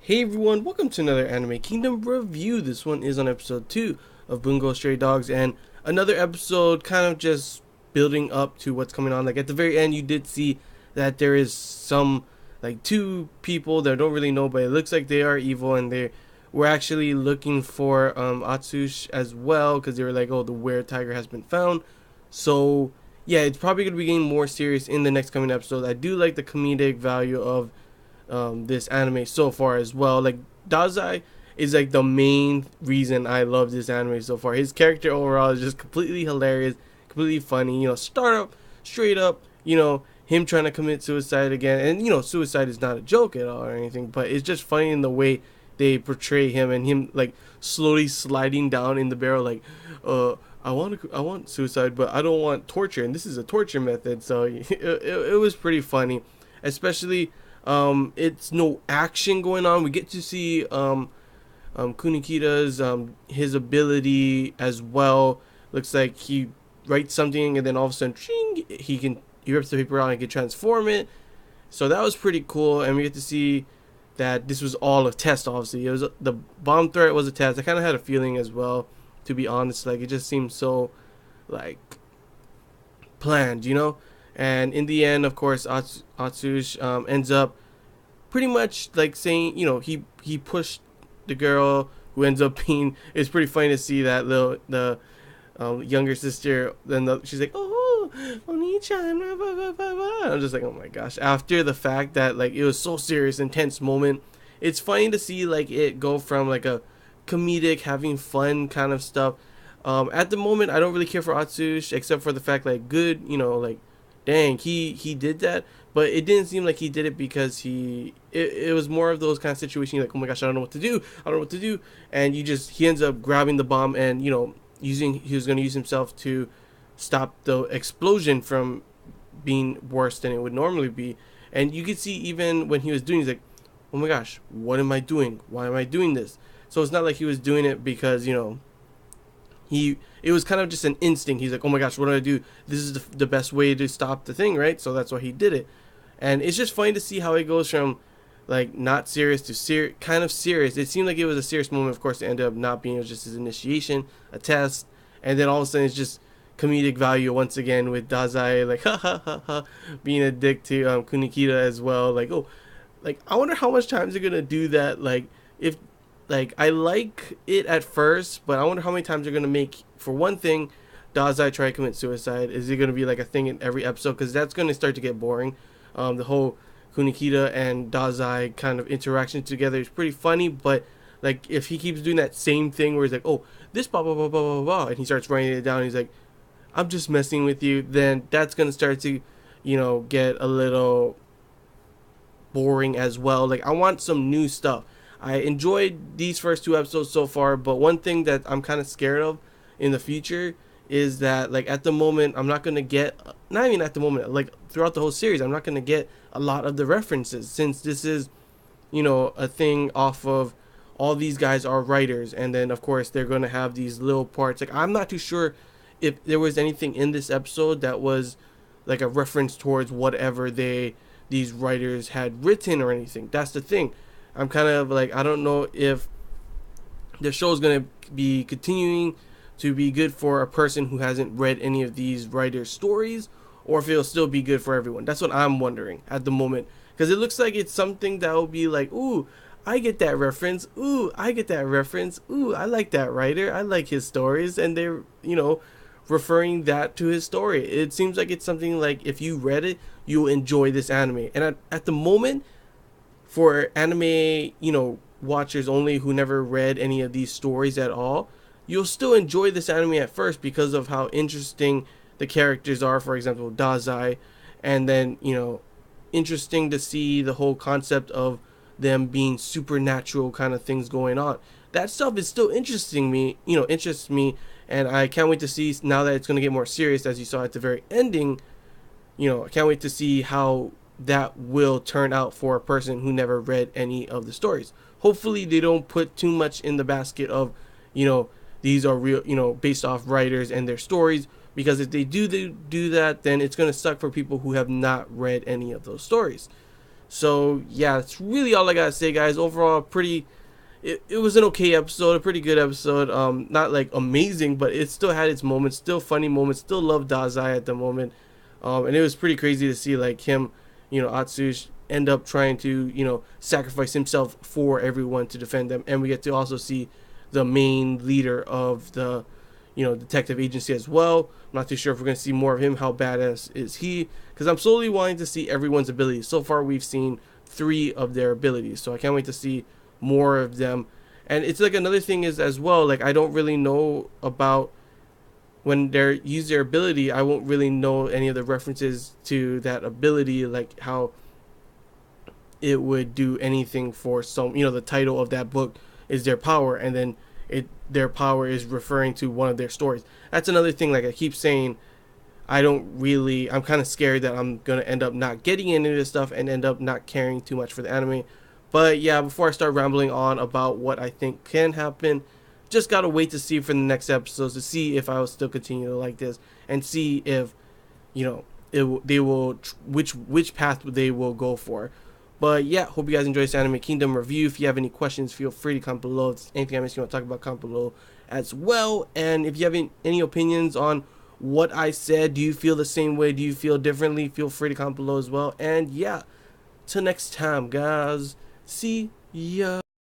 Hey everyone, welcome to another Anime Kingdom review. This one is on episode 2 of Bungou Stray Dogs, and another episode kind of just building up to what's coming on. Like at the very end, you did see that there is some, like two people that I don't really know, but it looks like they are evil, and they were actually looking for Atsush as well, because they were like, oh, the were tiger has been found. So yeah, it's probably going to be getting more serious in the next coming episode. I do like the comedic value of this anime so far as well. Like Dazai is like the main reason I love this anime so far. His character overall is just completely hilarious, completely funny. Start up straight up. Him trying to commit suicide again, and suicide is not a joke at all or anything, but it's just funny in the way they portray him, and him like slowly sliding down in the barrel, like, I want suicide, but I don't want torture, and this is a torture method. So it was pretty funny, especially it's no action going on. We get to see Kunikita's his ability as well. Looks like he writes something, and then all of a sudden, ching, he rips the paper out and can transform it. So that was pretty cool, and we get to see that this was all a test. Obviously, it was the bomb threat was a test. I kind of had a feeling as well, to be honest. Like it just seemed so like planned. And in the end, of course, Atsush ends up pretty much like saying, he pushed the girl who ends up being. It's pretty funny to see that the younger sister. Then she's like, "Oh, Oni-chan," blah, blah, blah, blah, blah. I'm just like, oh my gosh. After the fact that like it was so serious, intense moment, it's funny to see like it go from like a comedic, having fun kind of stuff. At the moment, I don't really care for Atsush except for the fact like good, like dang, he did that, but it didn't seem like he did it because it was more of those kind of situations like, oh my gosh, I don't know what to do, and he ends up grabbing the bomb, and he was going to use himself to stop the explosion from being worse than it would normally be. And you could see even when he was doing, he's like, oh my gosh, what am I doing? Why am I doing this? So it's not like he was doing it because it was kind of just an instinct. He's like, oh my gosh, what do I do? This is the best way to stop the thing, right? So that's why he did it. And it's just funny to see how it goes from like not serious to kind of serious. It seemed like it was a serious moment. Of course, it ended up not being. It was just his initiation, a test, and then all of a sudden it's just comedic value once again with Dazai like ha ha ha ha being a dick to Kunikita as well. Like, oh, like I wonder how much times they're gonna do that. Like if like I like it at first, but I wonder how many times they're gonna make, for one thing, Dazai try to commit suicide. Is it gonna be like a thing in every episode? Because that's gonna start to get boring. The whole Kunikita and Dazai kind of interaction together is pretty funny, but like if he keeps doing that same thing where he's like, oh, this blah blah blah blah blah blah, and he starts writing it down, and he's like, I'm just messing with you, then that's gonna start to get a little boring as well. Like I want some new stuff. I enjoyed these first two episodes so far, but one thing that I'm kind of scared of in the future is that like at the moment I'm not going to get, not even at the moment, like throughout the whole series, I'm not going to get a lot of the references, since this is a thing off of all these guys are writers, and then of course they're going to have these little parts. Like I'm not too sure if there was anything in this episode that was like a reference towards whatever these writers had written or anything. That's the thing. I'm kind of like, I don't know if the show is going to be continuing to be good for a person who hasn't read any of these writers' stories, or if it'll still be good for everyone. That's what I'm wondering at the moment, because it looks like it's something that will be like, ooh, I get that reference. Ooh, I get that reference. Ooh, I like that writer. I like his stories, and they're referring that to his story. It seems like it's something like if you read it, you'll enjoy this anime. And at the moment, for anime, watchers only who never read any of these stories at all, you'll still enjoy this anime at first because of how interesting the characters are. For example, Dazai, and then interesting to see the whole concept of them being supernatural kind of things going on. That stuff is still interests me, and I can't wait to see now that it's going to get more serious, as you saw at the very ending. I can't wait to see how that will turn out for a person who never read any of the stories. Hopefully they don't put too much in the basket of these are real, based off writers and their stories, because if they do that, then it's going to suck for people who have not read any of those stories. So yeah, that's really all I gotta say, guys. Overall, it was an okay episode, a pretty good episode. Not like amazing, but it still had its moments, still funny moments, still love Dazai at the moment. And it was pretty crazy to see like him, Atsush end up trying to, sacrifice himself for everyone to defend them. And we get to also see the main leader of the, detective agency as well. I'm not too sure if we're going to see more of him. How badass is he? Because I'm slowly wanting to see everyone's abilities. So far, we've seen 3 of their abilities. So I can't wait to see more of them. And it's like another thing is as well, like I don't really know about when they use their ability, I won't really know any of the references to that ability, like how it would do anything for some, the title of that book is their power, and then their power is referring to one of their stories. That's another thing, like I keep saying, I'm kind of scared that I'm going to end up not getting into this stuff and end up not caring too much for the anime. But yeah, before I start rambling on about what I think can happen, just gotta wait to see for the next episodes to see if I will still continue to like this and see if they will which path they will go for. But yeah, hope you guys enjoy this Anime Kingdom review. If you have any questions, feel free to comment below. If there's anything I missed you want to talk about, comment below as well. And if you have any opinions on what I said, do you feel the same way? Do you feel differently? Feel free to comment below as well. And yeah, till next time, guys. See ya.